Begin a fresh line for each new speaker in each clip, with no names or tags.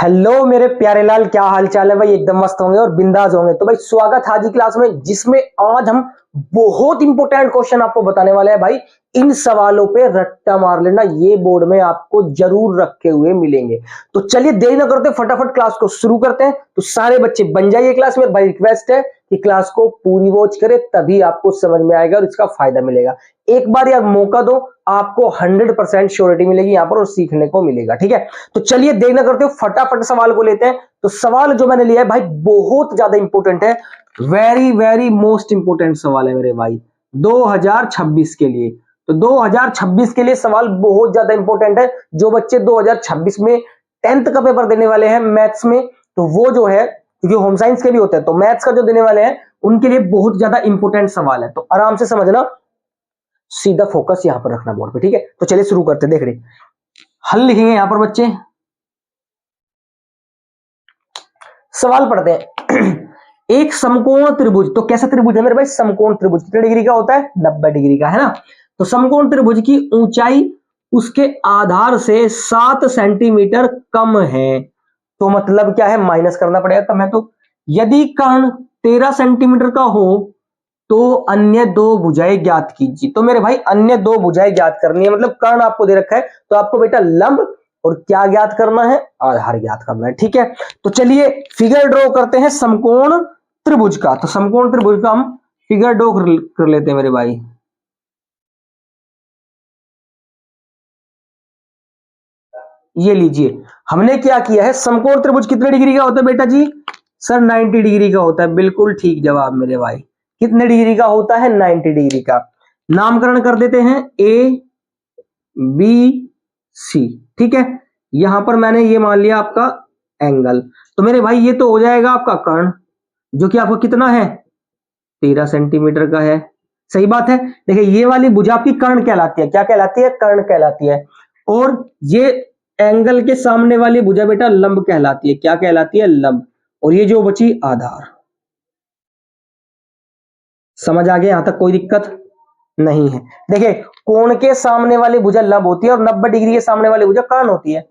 Hello मेरे प्यारे लाल, क्या हाल चाल है भाई। एकदम मस्त होंगे और बिंदास होंगे। तो भाई स्वागत है आज की क्लास में, जिसमें आज हम बहुत इंपॉर्टेंट क्वेश्चन आपको बताने वाले हैं। भाई इन सवालों पे रट्टा मार लेना, ये बोर्ड में आपको जरूर रखे हुए मिलेंगे। तो चलिए देरी न करते फटाफट क्लास को शुरू करते हैं। तो सारे बच्चे बन जाइए क्लास में। भाई रिक्वेस्ट है कि क्लास को पूरी वॉच करें, तभी आपको समझ में आएगा और इसका फायदा मिलेगा। एक बार यार मौका दो, आपको 100% श्योरिटी मिलेगी यहाँ पर और सीखने को मिलेगा। ठीक है, तो चलिए देर न करते हो फटाफट सवाल को लेते हैं। तो सवाल जो मैंने लिया है भाई बहुत ज्यादा इंपॉर्टेंट है, वेरी वेरी मोस्ट इंपॉर्टेंट सवाल है मेरे भाई 2026 के लिए। तो 2026 के लिए सवाल बहुत ज्यादा इंपॉर्टेंट है। जो बच्चे 2026 में 10th का पेपर देने वाले हैं मैथ्स में, तो वो जो है, क्योंकि होम साइंस के भी होते हैं, तो मैथ्स का जो देने वाले हैं उनके लिए बहुत ज्यादा इंपॉर्टेंट सवाल है। तो आराम से समझना, सीधा फोकस यहां पर रखना बोर्ड पे। ठीक है, तो चलिए शुरू करते हैं। देख रहे हल लिखेंगे यहां पर बच्चे, सवाल पढ़ते हैं। एक समकोण त्रिभुज, तो कैसा त्रिभुज है मेरे भाई? समकोण त्रिभुज कितने डिग्री का होता है? 90 डिग्री का, है ना। तो समकोण त्रिभुज की ऊंचाई उसके आधार से 7 सेंटीमीटर कम है। तो मतलब क्या है, माइनस करना पड़ेगा, कम है तो। यदि कर्ण 13 सेंटीमीटर का हो तो अन्य दो भुजाएं ज्ञात कीजिए। तो मेरे भाई अन्य दो भुजाएं ज्ञात करनी है, मतलब कर्ण आपको दे रखा है तो आपको बेटा लंब और क्या ज्ञात करना है? आधार ज्ञात करना है। ठीक है, तो चलिए फिगर ड्रॉ करते हैं समकोण त्रिभुज का। तो समकोण त्रिभुज का हम फिगर ड्रॉ कर लेते हैं मेरे भाई। ये लीजिए, हमने क्या किया है, समकोण त्रिभुज कितने डिग्री का होता है बेटा जी? सर 90 डिग्री का होता है। बिल्कुल ठीक जवाब मेरे भाई। कितने डिग्री का होता है? 90 डिग्री का। नामकरण कर देते हैं ए बी सी। ठीक है, यहां पर मैंने ये मान लिया आपका एंगल। तो मेरे भाई ये तो हो जाएगा आपका कर्ण, जो कि आपको कितना है? 13 सेंटीमीटर का है। सही बात है। देखिए ये वाली भुजा आपकी कर्ण कहलाती है। क्या कहलाती है? कर्ण कहलाती है। और ये एंगल के सामने वाली भुजा बेटा लंब कहलाती है। क्या कहलाती है? लंब। और ये जो बची आधार। समझ आ गया यहां तक? कोई दिक्कत नहीं है। देखिए कोण के सामने वाली भुजा लंब होती है और 90 डिग्री के सामने वाली भुजा कर्ण होती है।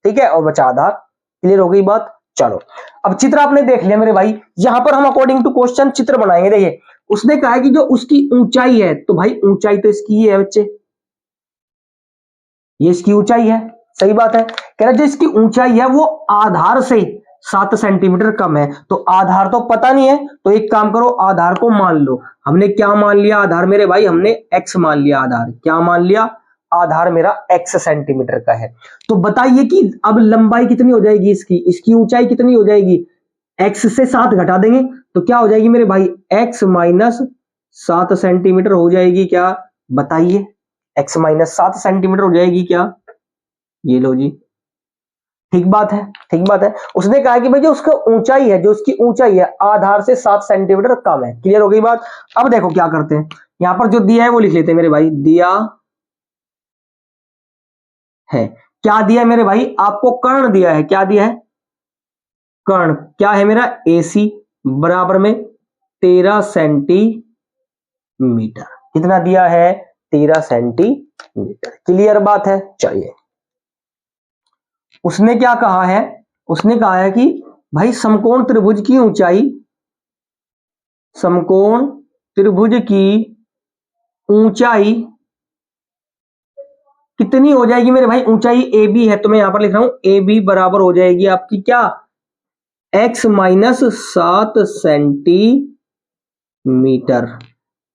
ठीक है, और बचा आधार। क्लियर हो गई बात? चलो अब चित्र आपने देख लिया मेरे भाई। यहां पर हम अकॉर्डिंग टू क्वेश्चन चित्र बनाएंगे। देखिए उसने कहा है कि जो उसकी ऊंचाई है, तो भाई ऊंचाई तो इसकी ही है बच्चे, ये इसकी ऊंचाई है। सही बात है। कह रहा जो इसकी ऊंचाई है वो आधार से 7 सेंटीमीटर कम है। तो आधार तो पता नहीं है, तो एक काम करो आधार को मान लो। हमने क्या मान लिया आधार मेरे भाई? हमने x मान लिया आधार। क्या मान लिया? आधार मेरा x सेंटीमीटर का है। तो बताइए कि अब लंबाई कितनी हो जाएगी इसकी? इसकी ऊंचाई कितनी हो जाएगी? x से 7 घटा देंगे तो क्या हो जाएगी मेरे भाई? x माइनस 7 सेंटीमीटर हो जाएगी। क्या बताइए? x माइनस 7 सेंटीमीटर हो जाएगी क्या? ये लो जी, ठीक बात है, ठीक बात है। उसने कहा कि भाई जो उसका ऊंचाई है, जो उसकी ऊंचाई है आधार से 7 सेंटीमीटर कम है। क्लियर हो गई बात? अब देखो क्या करते हैं, यहां पर जो दिया है वो लिख लेते हैं मेरे भाई। दिया है, क्या दिया है मेरे भाई? आपको कर्ण दिया है। क्या दिया है? कर्ण। क्या है मेरा? AC बराबर में 13 सेंटीमीटर। कितना दिया है? 13 सेंटीमीटर। क्लियर बात है? चलिए उसने क्या कहा है? उसने कहा है कि भाई समकोण त्रिभुज की ऊंचाई, समकोण त्रिभुज की ऊंचाई कितनी हो जाएगी मेरे भाई? ऊंचाई ए बी है, तो मैं यहां पर लिख रहा हूं ए बी बराबर हो जाएगी आपकी क्या? x minus 7 centimetre.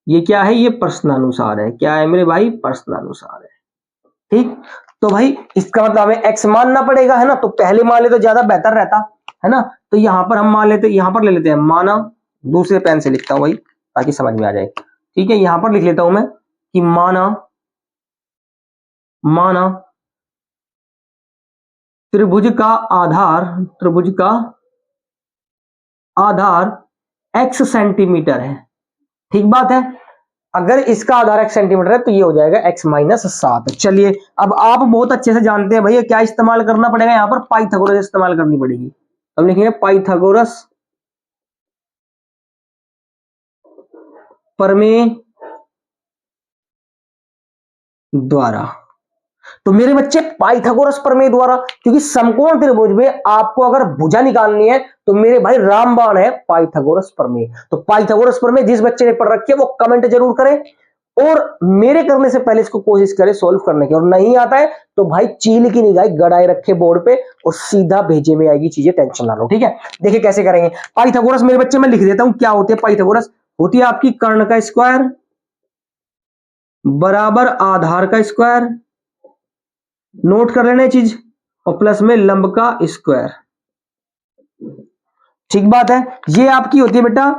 ये क्या है? ये प्रश्नानुसार है। क्या है मेरे भाई? प्रश्नानुसार है। ठीक, तो भाई इसका मतलब हमें x मानना पड़ेगा, है ना। तो पहले मान ले तो ज्यादा बेहतर रहता, है ना। तो यहां पर हम मान लेते, यहां पर ले लेते हैं माना। दूसरे पेन से लिखता हूं भाई ताकि समझ में आ जाए। ठीक है, यहां पर लिख लेता हूं मैं कि माना, माना त्रिभुज का आधार, त्रिभुज का आधार x सेंटीमीटर है। ठीक बात है। अगर इसका आधार x सेंटीमीटर है तो ये हो जाएगा x माइनस 7। चलिए अब आप बहुत अच्छे से जानते हैं भैया क्या इस्तेमाल करना पड़ेगा? यहां पर पाइथागोरस इस्तेमाल करनी पड़ेगी। अब लिखेंगे पाइथागोरस प्रमेय द्वारा। तो मेरे बच्चे पाइथागोरस प्रमेय द्वारा, क्योंकि समकोण त्रिभुज में आपको अगर भुजा निकालनी है तो मेरे भाई रामबाण है पाइथागोरस प्रमेय। तो पाइथागोरस प्रमेय जिस बच्चे ने पढ़ रखी है वो कमेंट जरूर करे और मेरे करने से पहले इसको कोशिश करे सॉल्व करने की, और नहीं आता है तो भाई चील की निगाह गड़ाए रखे बोर्ड पे और सीधा भेजे में आएगी चीजें, टेंशन ना लो। ठीक है, देखिए कैसे करेंगे पाइथागोरस। मेरे बच्चे मैं लिख देता हूं क्या होती है पाइथागोरस। होती है आपकी कर्ण का स्क्वायर बराबर आधार का स्क्वायर, नोट कर लेना चीज, और प्लस में लंब का स्क्वायर। ठीक बात है, ये आपकी होती है बेटा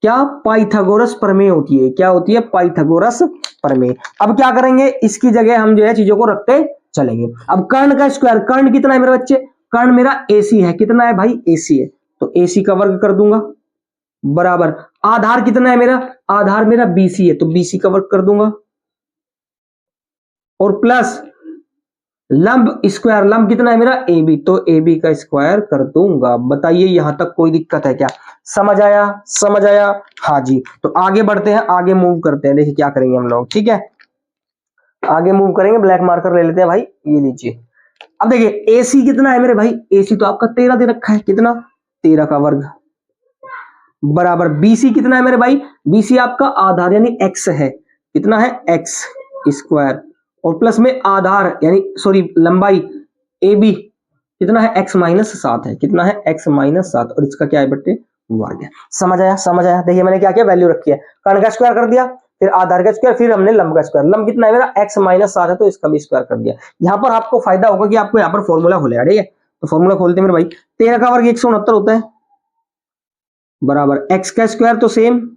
क्या, पाइथागोरस प्रमेय होती है। क्या होती है, पाइथागोरस प्रमेय। अब क्या करेंगे, इसकी जगह हम जो है चीजों को रखते चलेंगे। अब कर्ण का स्क्वायर, कर्ण कितना है मेरे बच्चे, कर्ण मेरा AC है। कितना है भाई, AC है, तो AC का वर्ग कर दूंगा बराबर आधार कितना है मेरा, आधार मेरा BC है, तो BC का वर्ग कर दूंगा और प्लस लंब स्क्वायर, लंब कितना है मेरा AB, तो AB का स्क्वायर कर दूंगा। बताइए यहां तक कोई दिक्कत है क्या, समझ आया, समझ आया, हाँ जी। तो आगे बढ़ते हैं, आगे मूव करते हैं, देखिए क्या करेंगे हम लोग। ठीक है, आगे मूव करेंगे, ब्लैक मार्कर ले लेते हैं भाई, ये लीजिए। अब देखिए AC कितना है मेरे भाई, AC तो आपका 13 दे रखा है, कितना 13 का वर्ग बराबर BC कितना है मेरे भाई, BC आपका आधार यानी X है, कितना है X स्क्वायर, और प्लस में आधार यानी सॉरी लंबाई AB कितना है, X माइनस 7 है, कितना है X माइनस 7, और इसका क्या है बट्टे वर्ग है। समझ आया, समझ आया। देखिए मैंने क्या किया, वैल्यू रखी है, कर्ण का स्क्वायर कर दिया, फिर आधार का स्क्वायर, फिर हमने लंब का स्क्वायर। लंब कितना है मेरा, X माइनस 7 है, तो इसका भी स्क्वायर कर दिया। यहां पर आपको फायदा होगा कि आपको यहाँ पर फॉर्मूला खुलेगा। ठीक है, तो फॉर्मूला खोलते हैं मेरे भाई, 13 का वर्ग 169 होता है बराबर X का स्क्वायर तो सेम,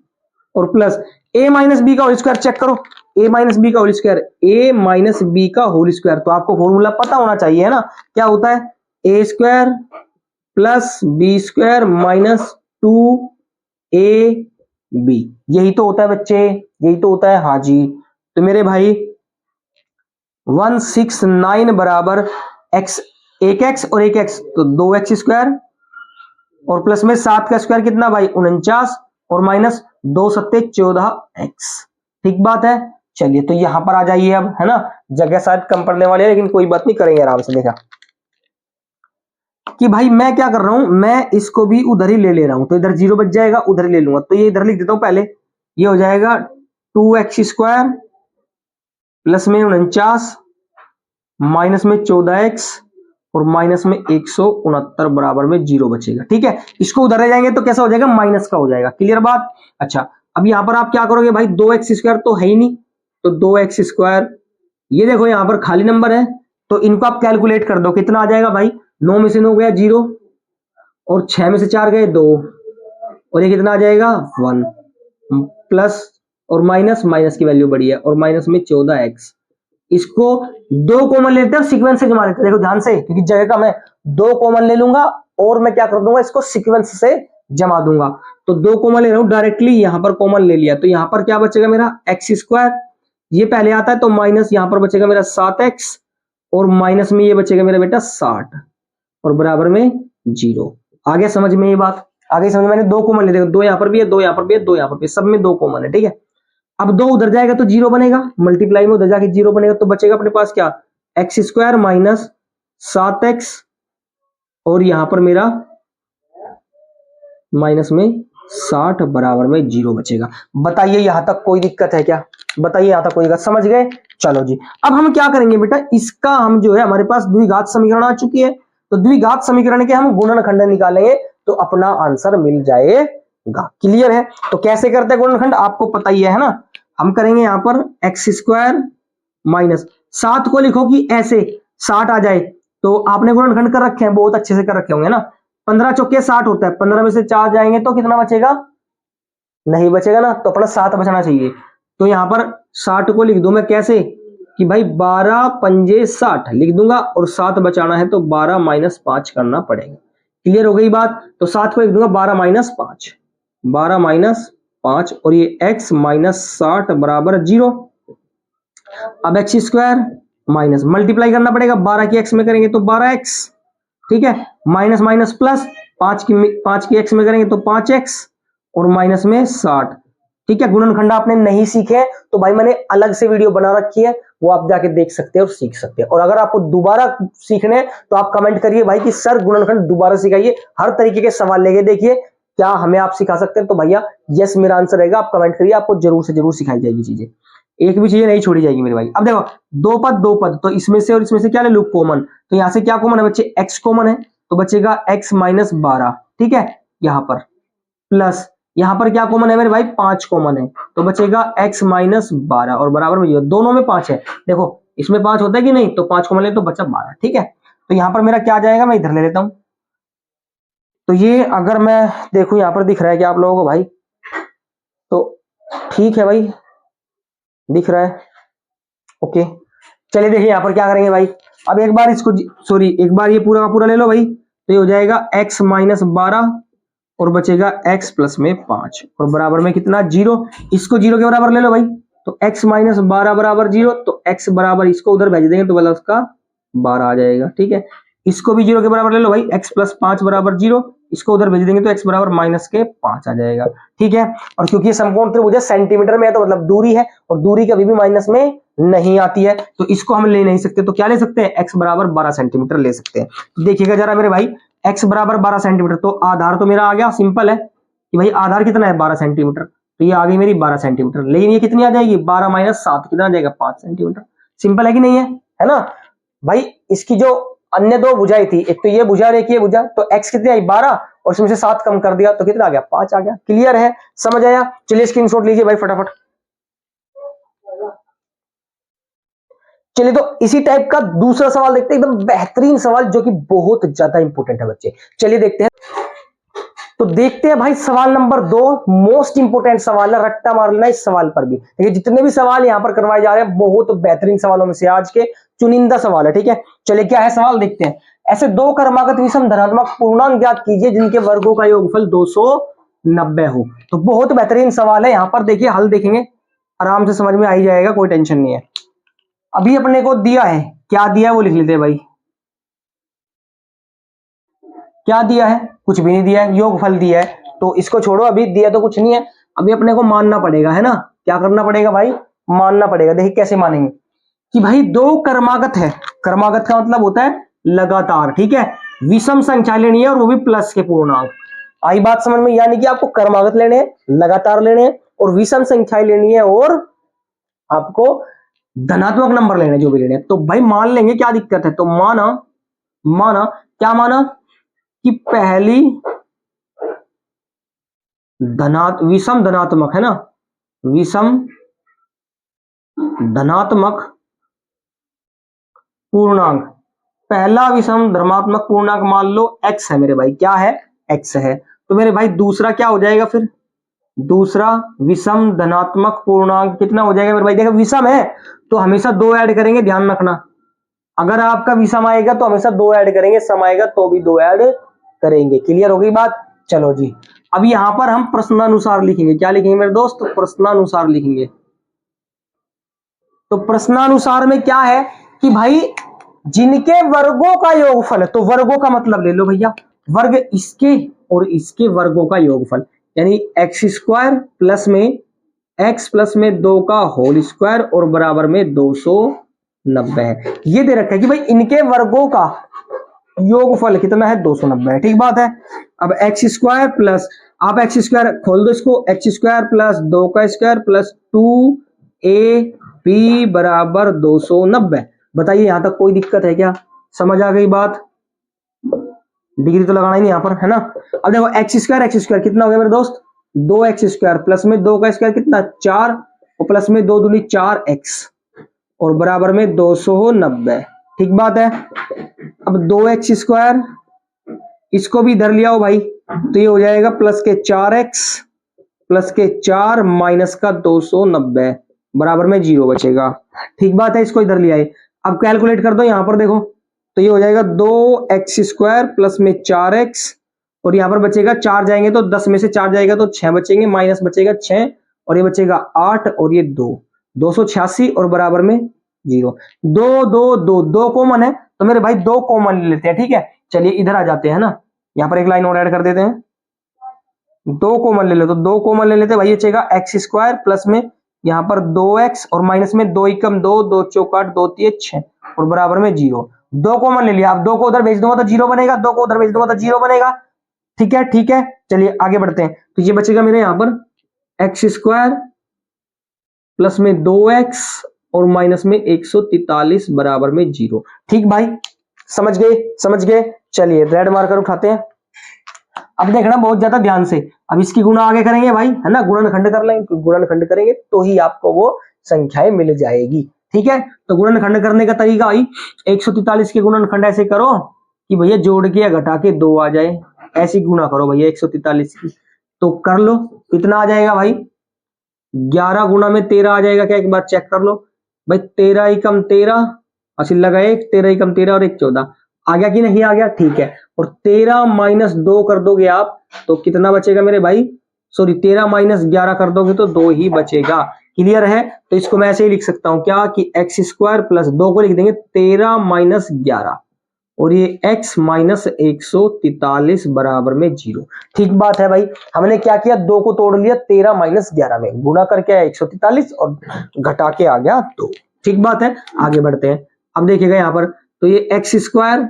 और प्लस A माइनस बी का होल स्क्वायर। चेक करो, A माइनस बी का whole square, A minus B का होल स्क्वायर, तो आपको फॉर्मूला पता होना चाहिए है ना, क्या होता है, A square plus B square minus 2AB, यही तो होता है बच्चे, यही तो होता है, हाँ जी। तो मेरे भाई 169 बराबर x, एक x और एक x, तो 2x स्क्वायर, और प्लस में 7 का स्क्वायर कितना भाई 49, और माइनस 2 सत्ते 14x। ठीक बात है, चलिए तो यहां पर आ जाइए अब, है ना, जगह शायद कम पड़ने वाली है लेकिन कोई बात नहीं, करेंगे आराम से। देखा कि भाई मैं क्या कर रहा हूं, मैं इसको भी उधर ही ले रहा हूं, तो इधर 0 बच जाएगा, उधर ही ले लूंगा, तो ये इधर लिख देता हूं पहले, ये हो जाएगा 2x स्क्वायर प्लस में 49 माइनस में 14x और माइनस में 169 बराबर में 0 बचेगा। ठीक है, इसको उधर ले जाएंगे तो कैसा हो जाएगा, माइनस का हो जाएगा। क्लियर बात। अच्छा अब यहां पर आप क्या करोगे भाई, 2x स्क्वायर तो है ही नहीं, तो 2x स्क्वायर, ये देखो यहां पर खाली नंबर है, तो इनको आप कैलकुलेट कर दो, कितना आ जाएगा भाई, 9 में से 9 गया 0, और 6 में से 4 गए 2, और ये कितना आ जाएगा 1, प्लस और माइनस, माइनस की वैल्यू बड़ी है, और माइनस में 14x। इसको 2 कॉमन लेते हैं, सीक्वेंस से जमा लेते हैं, देखो ध्यान से, क्योंकि जगह कम है, 2 कॉमन ले लूंगा और मैं क्या कर दूंगा, इसको सीक्वेंस से जमा दूंगा। तो 2 कॉमन ले रहा हूं डायरेक्टली, यहां पर कॉमन ले लिया, तो यहां पर क्या बचेगा मेरा x स्क्वायर, ये पहले आता है, तो माइनस यहां पर बचेगा मेरा 7x, और माइनस में ये बचेगा मेरा बेटा 60, और बराबर में 0। आगे समझ में ये बात, आगे समझ में, मैंने 2 कॉमन ले, देखो 2 यहां पर भी है, 2 यहां पर भी है, 2 यहां पर भी, सब में 2 कॉमन है। ठीक है, अब 2 उधर जाएगा तो 0 बनेगा, मल्टीप्लाई में उधर जाके 0 बनेगा, तो बचेगा अपने पास क्या, x स्क्वायर माइनस 7x, और यहां पर मेरा माइनस में 60 बराबर में 0 बचेगा। बताइए यहां तक कोई दिक्कत है क्या, बताइए यहां तक कोई दिक्कत, समझ गए। चलो जी, अब हम क्या करेंगे बेटा, इसका हम जो है, हमारे पास द्विघात समीकरण आ चुकी है, तो द्विघात समीकरण के हम गुणनखंड निकालेंगे तो अपना आंसर मिल जाएगा। क्लियर है, तो कैसे करते हैं गुणनखंड, आपको पता ही है ना। हम करेंगे यहां पर x स्क्वायर माइनस 7 को लिखो कि ऐसे 60 आ जाए, तो आपने गुणनखंड कर रखे हैं, बहुत अच्छे से कर रखे होंगे ना। 15 चौके 60 होता है, 15 में से 4 जाएंगे तो कितना बचेगा, नहीं बचेगा ना, तो अपना 7 बचना चाहिए। तो यहां पर 60 को लिख दूं मैं कैसे, कि भाई 12 पंजे 60 लिख दूंगा, और 7 बचाना है तो 12 माइनस 5 करना पड़ेगा। क्लियर हो गई बात, तो 7 को लिख दूंगा 12 माइनस 5, 12 माइनस 5, और ये x माइनस 60 बराबर 0। अब x स्क्वायर माइनस मल्टीप्लाई करना पड़ेगा, 12 की x में करेंगे तो 12x, ठीक है, माइनस माइनस प्लस, 5 की x में करेंगे तो 5x, और माइनस में 60। ठीक है, गुणनखंड आपने नहीं सीखे तो भाई मैंने अलग से वीडियो बना रखी है, वो आप जाके देख सकते हैं और सीख सकते हैं। और अगर आपको दोबारा सीखने हैं तो आप कमेंट करिए भाई कि सर गुणनखंड दोबारा सिखाइए, हर तरीके के सवाल लेके देखिए, क्या हमें आप सिखा सकते हैं? तो भैया यस मेरा आंसर रहेगा, आप कमेंट करिए, आपको जरूर से जरूर सिखाई जाएगी चीजें, एक भी चीजें नहीं छोड़ी जाएगी मेरे भाई। अब देखो दो पद तो इसमें से और इसमें से क्या ले लू? कॉमन। तो यहां से क्या कॉमन है बच्चे? x कॉमन है, तो बचेगा x माइनस 12, ठीक है, यहां पर प्लस यहां पर क्या कॉमन है मेरे भाई? 5 कॉमन है, तो बचेगा x माइनस 12 और बराबर में 0, दोनों में 5 है। देखो इसमें 5 होता है कि नहीं, तो 5 कॉमन ले तो बचा 12, ठीक है। तो यहां पर मेरा क्या आ जाएगा, मैं इधर ले लेता हूं। तो ये अगर मैं देखूं यहां पर दिख रहा है कि आप लोगों को भाई, तो ठीक है भाई, दिख रहा है, ओके। चलिए देखिए यहां पर क्या करेंगे भाई, अब एक बार इसको सॉरी एक बार ये पूरा का पूरा ले लो भाई, तो ये हो जाएगा x माइनस 12 और बचेगा x प्लस में 5 और बराबर में कितना? 0। इसको 0 के बराबर ले लो भाई, तो x माइनस 12 बराबर 0, तो x बराबर इसको उधर भेज देंगे तो मतलब उसका 12 आ जाएगा, ठीक है। इसको भी 0 के बराबर ले लो भाई, x प्लस 5 बराबर 0, इसको उधर भेज देंगे तो x बराबर माइनस के 5 आ जाएगा, ठीक है। और क्योंकि ये समकोण त्रिभुज है सेंटीमीटर में है, तो मतलब दूरी है और दूरी कभी भी माइनस में नहीं आती है, तो इसको हम ले नहीं सकते, तो क्या ले सकते हैं? x बराबर 12 सेंटीमीटर ले सकते हैं। तो देखिएगा जरा मेरे भाई, x बराबर 12 सेंटीमीटर, तो आधार तो मेरा आ गया, सिंपल है कि भाई आधार कितना है? 12 सेंटीमीटर, तो ये आ गई मेरी 12 सेंटीमीटर, लेकिन ये कितनी आ जाएगी? 12 माइनस 7 कितना आ जाएगा? 5 सेंटीमीटर। सिंपल है कि नहीं है ना भाई। इसकी जो अन्य दो भुजाएं थी, एक तो ये भुजा और एक ये भुजा, तो x कितनी आई? 12 और इसमें से 7 कम कर दिया तो कितना आ गया? 5 आ गया। क्लियर है, समझ आया? चलिए स्क्रीनशॉट लीजिए भाई फटाफट। चलिए तो इसी टाइप का दूसरा सवाल देखते हैं, एकदम बेहतरीन सवाल जो कि बहुत ज्यादा इंपॉर्टेंट है बच्चे। चलिए देखते हैं, तो देखते हैं भाई सवाल नंबर 2, मोस्ट इंपोर्टेंट सवाल है, रट्टा मार लेना इस सवाल पर भी। देखिए जितने भी सवाल यहां पर करवाए जा रहे हैं बहुत बेहतरीन सवालों में से आज के चुनिंदा सवाल है, ठीक है। चलिए क्या है सवाल देखते हैं। ऐसे दो क्रमागत विषम धनात्मक पूर्णांक ज्ञात कीजिए जिनके वर्गों का योगफल 290 हो। तो बहुत बेहतरीन सवाल है, यहां पर देखिए हल देखेंगे आराम से समझ में आ ही जाएगा, कोई टेंशन नहीं है। अभी अपने को दिया है, क्या दिया है वो लिख लेते हैं भाई। क्या दिया है? कुछ भी नहीं दिया है, योगफल दिया है, तो इसको छोड़ो, अभी दिया तो कुछ नहीं है, अभी अपने को मानना पड़ेगा, है ना। क्या करना पड़ेगा भाई? मानना पड़ेगा। देखिए कैसे मानेंगे कि भाई दो क्रमागत है, क्रमागत का मतलब होता है लगातार, ठीक है, विषम संख्या लेनी है और वो भी प्लस के पूर्णांक। आई बात समझ में? यानी कि आपको क्रमागत लेने हैं, लगातार लेने हैं और विषम संख्याएं लेनी है और आपको धनात्मक नंबर लेने जो भी लेने हैं। तो भाई मान लेंगे, क्या दिक्कत है? तो माना माना क्या माना कि पहली विषम धनात्मक है ना, विषम धनात्मक पूर्णांक, पहला विषम धनात्मक पूर्णांक मान लो x है मेरे भाई, क्या है? x है। तो मेरे भाई दूसरा क्या हो जाएगा फिर? दूसरा विषम धनात्मक पूर्णांक कितना हो जाएगा मेरे भाई? देखो विषम है तो हमेशा दो ऐड करेंगे, ध्यान रखना। अगर आपका विषम आएगा तो हमेशा दो ऐड करेंगे, सम आएगा तो भी दो ऐड करेंगे। क्लियर हो गई बात? चलो जी, अब यहां पर हम प्रश्नानुसार लिखेंगे। क्या लिखेंगे मेरे दोस्त? प्रश्नानुसार लिखेंगे। तो प्रश्नानुसार में क्या है कि भाई जिनके वर्गों का योगफल है, तो वर्गों का मतलब ले लो भैया, वर्ग इसके और इसके वर्गों का योगफल, यानी एक्स स्क्वायर प्लस में x प्लस में 2 का होल स्क्वायर और बराबर में 290 है। ये दे रखा है कि भाई इनके वर्गों का योगफल कितना है? 290 है, ठीक बात है। अब एक्स स्क्वायर प्लस, आप एक्स स्क्वायर खोल दो इसको, एक्स स्क्वायर प्लस 2 का स्क्वायर प्लस 2ab बराबर 290। बताइए यहां तक कोई दिक्कत है क्या? समझ आ गई बात? डिग्री तो लगाना ही नहीं यहां पर, है ना। अब देखो एक्स स्क्वायर कितना हो गया मेरे दोस्त? 2x स्क्वायर प्लस में 2 का स्क्वायर कितना? 4 और प्लस में 2 दूनी 4x और बराबर में 290, ठीक बात है। अब 2x स्क्वायर इसको भी इधर लिया हो भाई, तो ये हो जाएगा प्लस के 4x प्लस के 4 माइनस का 290 बराबर में 0 बचेगा, ठीक बात है। इसको इधर लिया है, अब कैलकुलेट कर दो यहां पर देखो, तो ये हो जाएगा 2x स्क्वायर प्लस में 4x और यहां पर बचेगा 4 जाएंगे तो 10 में से 4 जाएगा तो 6 बचेंगे, माइनस बचेगा 6 और ये बचेगा 8 और ये 2, 286 और बराबर में 0। 2 2 2 2 कॉमन है तो मेरे भाई 2 कॉमन ले लेते हैं, ठीक है। चलिए इधर आ जाते हैं ना, यहां पर एक लाइन और ऐड कर देते हैं, 2 कॉमन ले लो, तो 2 कॉमन ले लेते हैं भाई, बचेगा एक्स स्क्वायर प्लस में यहाँ पर 2x और माइनस में 2 एकम 2, 2 चौक 8, 2 तिये 6 और बराबर में 0। 2 कॉमन ले लिया, अब 2 को उधर भेज दूंगा तो 0 बनेगा, 2 को उधर भेज दूंगा तो 0 बनेगा। ठीक है ठीक है, चलिए आगे बढ़ते हैं। तो ये बचेगा मेरे यहाँ पर एक्स स्क्वायर प्लस में 2x और माइनस में 143 बराबर में 0। ठीक भाई, समझ गए समझ गए। चलिए रेड मार्कर उठाते हैं। अब देखना बहुत ज्यादा ध्यान से, अब इसकी गुणा आगे करेंगे भाई, है ना, गुणनखंड कर लेंगे, गुणनखंड करेंगे तो ही आपको वो संख्याएं मिल जाएगी। ठीक है, तो गुणनखंड करने का तरीका भाई 143 के गुणनखंड ऐसे करो कि भैया जोड़ के या घटा के 2 आ जाए, ऐसी गुणा करो भैया 143 की। तो कर लो, कितना आ जाएगा भाई, 11 गुणा में 13 आ जाएगा क्या, एक बार चेक कर लो भाई। 13 एकम 13 अस्सी लगा 1, 13 एकम 13 और 1 14 आ गया कि नहीं आ गया। ठीक है, और 13 माइनस 2 कर दोगे आप तो कितना बचेगा मेरे भाई, सॉरी 13 माइनस 11 कर दोगे तो 2 ही बचेगा। क्लियर है, तो इसको मैं ऐसे ही लिख सकता हूं क्या कि एक्स स्क्वायर प्लस 2 को लिख देंगे 13 माइनस 11 और ये x माइनस 143 बराबर में 0। ठीक बात है भाई, हमने क्या किया, 2 को तोड़ लिया 13 माइनस 11 में, गुणा करके आया 143 और घटा के आ गया 2। ठीक बात है, आगे बढ़ते हैं। अब देखिएगा यहाँ पर, तो ये एक्स स्क्वायर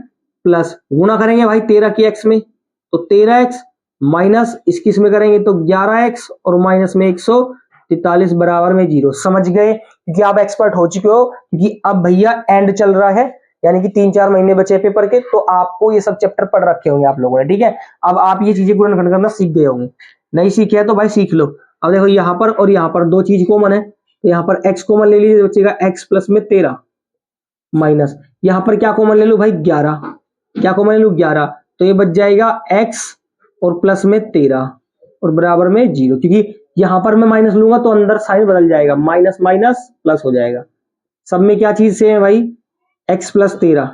प्लस गुणा करेंगे भाई 13 की x में तो 13x माइनस इसकी में करेंगे तो 11x और माइनस में 143 बराबर में 0। समझ गए, क्योंकि आप एक्सपर्ट हो चुके हो, क्योंकि अब भैया एंड चल रहा है, यानी कि 3-4 महीने बचे पेपर के, तो आपको ये सब चैप्टर पढ़ रखे होंगे आप लोगों ने। ठीक है, अब आप ये चीजें गुणनखंड करना सीख गए होंगे, नहीं सीखे है तो भाई सीख लो। अब देखो यहाँ पर और यहाँ पर 2 चीज कॉमन है, तो यहाँ पर x कॉमन ले लीजिए, बचेगा x प्लस में 13 माइनस यहाँ पर क्या कॉमन ले लू भाई 11, क्या कॉमन ले लू 11, तो ये बच जाएगा x और प्लस में 13 और बराबर में 0, क्योंकि यहाँ पर मैं माइनस लूंगा तो अंदर साइन बदल जाएगा, माइनस माइनस प्लस हो जाएगा। सब में क्या चीज से है भाई, x प्लस 13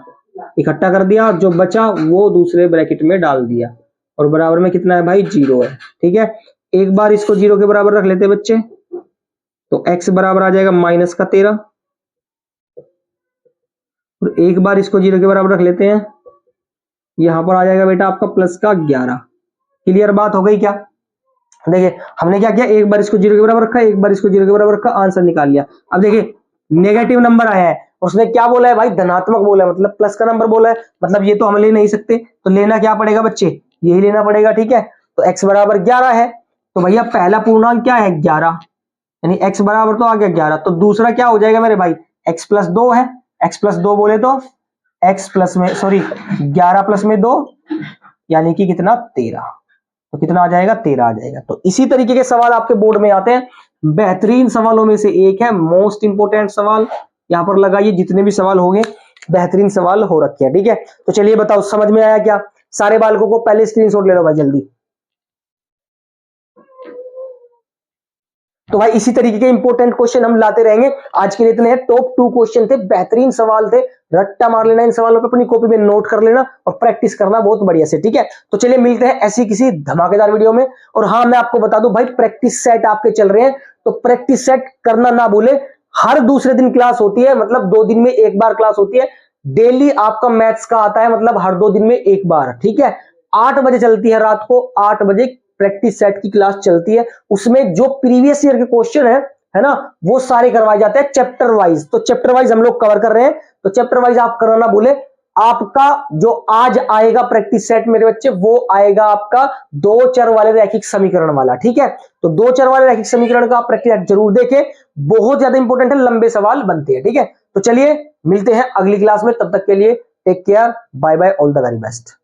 इकट्ठा कर दिया, जो बचा वो दूसरे ब्रैकेट में डाल दिया और बराबर में कितना है भाई 0 है। ठीक है, एक बार इसको 0 के बराबर रख लेते हैं बच्चे, तो x बराबर आ जाएगा माइनस का 13 और एक बार इसको 0 के बराबर रख लेते हैं, यहां पर आ जाएगा बेटा आपका प्लस का 11। क्लियर बात हो गई क्या। देखिए हमने क्या किया, एक बार इसको 0 के बराबर रखा, एक बार इसको 0 के बराबर रखा, आंसर निकाल लिया। अब देखिए नेगेटिव नंबर आया है, उसने क्या बोला है भाई, धनात्मक बोला है, मतलब प्लस का नंबर बोला है, मतलब ये तो हम ले नहीं सकते, तो लेना क्या पड़ेगा बच्चे, यही लेना पड़ेगा। ठीक है, तो x बराबर 11 है, तो भैया पहला पूर्णांक क्या है 11, यानी x बराबर तो आ गया 11, तो दूसरा क्या हो जाएगा मेरे भाई, x प्लस 2 है, x प्लस 2 बोले तो x प्लस में सॉरी 11 प्लस में 2 यानी कि कितना 13, तो कितना आ जाएगा 13 आ जाएगा। तो इसी तरीके के सवाल आपके बोर्ड में आते हैं, बेहतरीन सवालों में से एक है, मोस्ट इंपोर्टेंट सवाल यहां पर लगाइए, जितने भी सवाल होंगे बेहतरीन सवाल हो रखे हैं। ठीक है, तो चलिए बताओ समझ में आया क्या, सारे बालकों को पहले स्क्रीनशॉट ले लो भाई जल्दी। तो भाई इसी तरीके के इंपॉर्टेंट क्वेश्चन हम लाते रहेंगे, आज के लिए इतने हैं, टॉप 2 क्वेश्चन थे, बेहतरीन सवाल थे, रट्टा मार लेना इन सवालों पे, अपनी कॉपी में नोट कर लेना और प्रैक्टिस करना बहुत बढ़िया से। ठीक है, तो चलिए मिलते हैं ऐसी किसी धमाकेदार वीडियो में। और हाँ मैं आपको बता दूं भाई, प्रैक्टिस सेट आपके चल रहे हैं, तो प्रैक्टिस सेट करना ना भूले, हर दूसरे दिन क्लास होती है, मतलब 2 दिन में एक बार क्लास होती है, डेली आपका मैथ्स का आता है, मतलब हर 2 दिन में एक बार। ठीक है, 8 बजे चलती है, रात को 8 बजे प्रैक्टिस सेट की क्लास चलती है, उसमें जो प्रीवियस ईयर के क्वेश्चन है ना, वो सारे करवाए जाते हैं चैप्टर वाइज, तो चैप्टर वाइज हम लोग कवर कर रहे हैं, तो चैप्टर वाइज आप करना ना भूले। आपका जो आज आएगा प्रैक्टिस सेट मेरे बच्चे, वो आएगा आपका 2 चर वाले रैखिक समीकरण वाला। ठीक है, तो 2 चर वाले रैखिक समीकरण का आप प्रैक्टिस सेट जरूर देखें, बहुत ज्यादा इंपॉर्टेंट है, लंबे सवाल बनते हैं। ठीक है, तो चलिए मिलते हैं अगली क्लास में, तब तक के लिए take care, bye bye, all the very best.